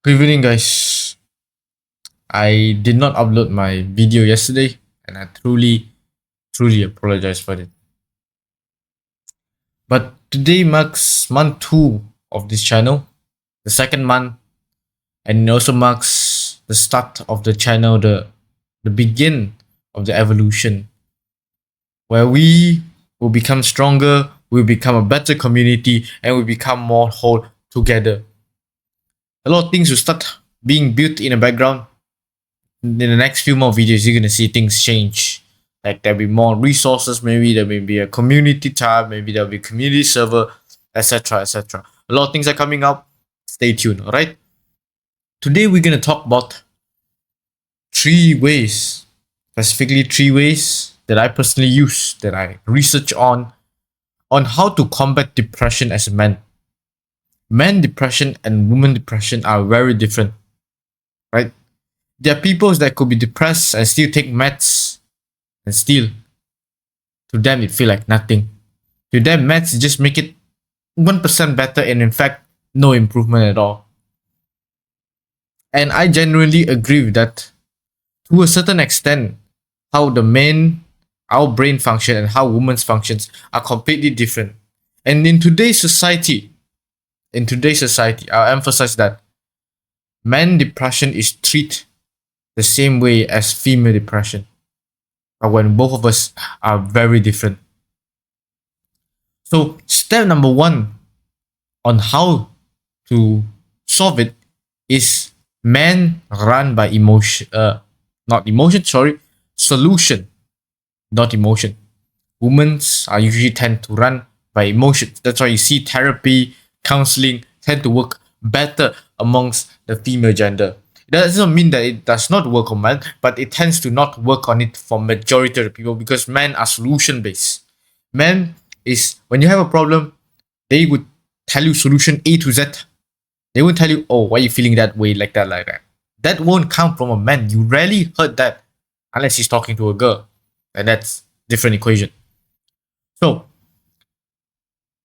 Good evening, guys. I did not upload my video yesterday, and I truly apologize for it. But today marks month 2 of this channel, the second month, and it also marks the start of the channel, the begin of the evolution, where we will become stronger, we'll become a better community, and we'll become more whole together. A lot of things will start being built in the background. In the next few more videos, you're gonna see things change. Like there'll be more resources, maybe there may be a community tab, maybe there'll be a community server, etc. etc. A lot of things are coming up. Stay tuned, alright? Today we're gonna talk about 3 ways, specifically 3 ways that I personally use, that I research on how to combat depression as a man. Man depression and woman depression are very different, right? There are people that could be depressed and still take meds, and still, to them, it feel like nothing. To them, meds just make it 1% better, and in fact, no improvement at all. And I genuinely agree with that. To a certain extent, how our brain function and how women's functions are completely different. And in today's society, I'll emphasize that man depression is treated the same way as female depression, but when both of us are very different. So step number 1 on how to solve it is men run by solution, not emotion. Women are usually tend to run by emotions. That's why you see therapy, counseling tend to work better amongst the female gender. It doesn't mean that it does not work on men, but it tends to not work on it for majority of the people because men are solution based. Men is when you have a problem, they would tell you solution A to Z. They won't tell you, oh, why are you feeling that way, like that, like that. That won't come from a man. You rarely heard that unless he's talking to a girl. And that's different equation. So,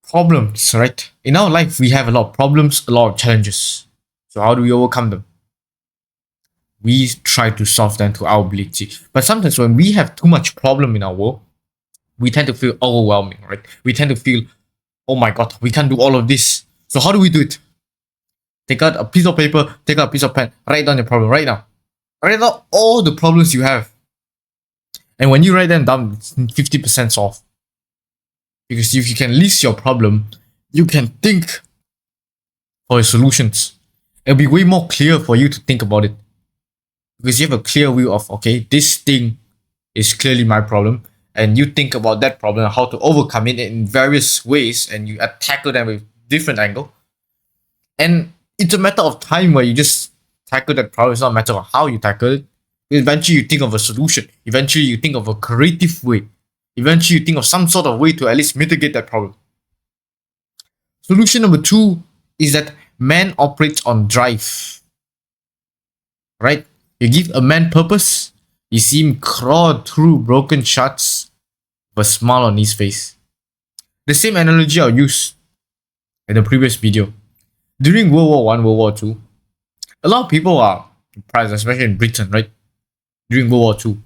problems, right? In our life, we have a lot of problems, a lot of challenges. So how do we overcome them? We try to solve them to our ability. But sometimes when we have too much problem in our world, we tend to feel overwhelming, right? We tend to feel, oh my God, we can't do all of this. So how do we do it? Take out a piece of paper, take out a piece of pen, write down your problem right now. Write down all the problems you have. And when you write them down, it's 50% solved. Because if you can list your problem, you can think for your solutions. It'll be way more clear for you to think about it. Because you have a clear view of, okay, this thing is clearly my problem. And you think about that problem, how to overcome it in various ways, and you tackle them with different angle. And it's a matter of time where you just tackle that problem. It's not a matter of how you tackle it. Eventually, you think of a solution. Eventually, you think of a creative way. Eventually, you think of some sort of way to at least mitigate that problem. Solution number 2 is that man operates on drive. Right? You give a man purpose, you see him crawl through broken shards with a smile on his face. The same analogy I'll use in the previous video. During World War I, World War II, a lot of people are depressed, especially in Britain, right? During World War II.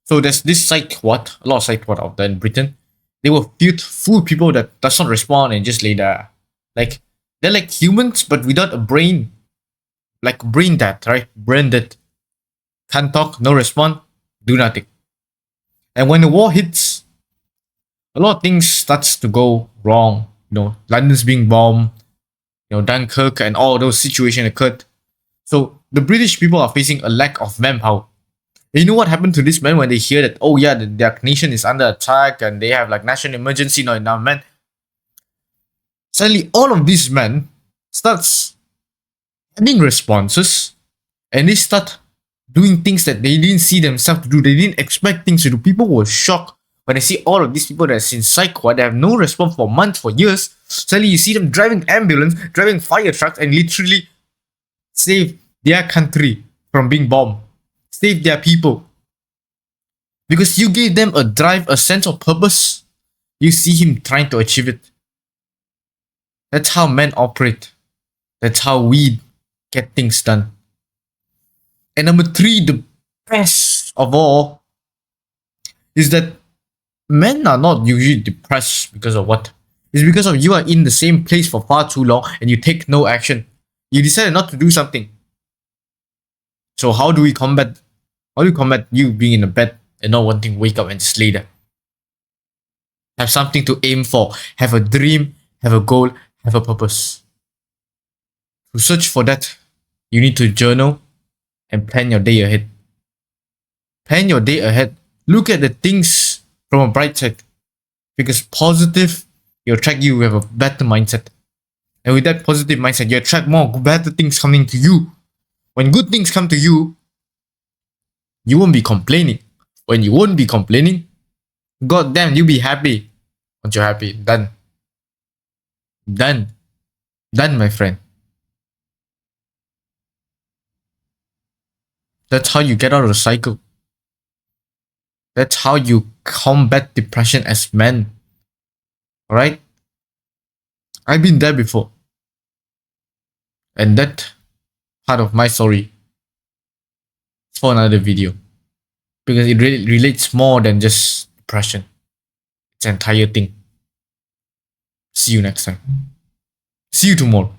So there's this psych ward, a lot of psych ward out there in Britain. They were filled full of people that does not respond and just lay there. Like, they're like humans, but without a brain. Like brain dead, right? Brain dead. Can't talk, no respond, do nothing. And when the war hits, a lot of things starts to go wrong. London's being bombed, Dunkirk and all those situations occurred. So the British people are facing a lack of manpower. And you know what happened to these men when they hear that, oh yeah, their nation is under attack and they have like national emergency, not enough men? Suddenly all of these men starts having responses, and they start doing things that they didn't see themselves to do. They didn't expect things to do. People were shocked when they see all of these people that's in psych ward, they have no response for months, for years. Suddenly you see them driving ambulance, driving fire trucks, and literally save their country from being bombed. Save their people. Because you gave them a drive, a sense of purpose. You see him trying to achieve it. That's how men operate. That's how we get things done. And number three, the best of all, is that men are not usually depressed because of what? It's because of you are in the same place for far too long and you take no action. You decided not to do something. So how do we combat? How do we combat you being in the bed and not wanting to wake up and just lay there? Have something to aim for. Have a dream. Have a goal. Have a purpose. To search for that, you need to journal and plan your day ahead. Plan your day ahead. Look at the things from a bright side. Because positive, you attract you with a better mindset. And with that positive mindset, you attract more better things coming to you. When good things come to you, you won't be complaining. When you won't be complaining, god damn, you'll be happy. Once you're happy, done. Done. Done, my friend. That's how you get out of the cycle. That's how you combat depression as men. Alright? I've been there before. And that part of my story is for another video. Because it really relates more than just depression. It's an entire thing. See you next time. See you tomorrow.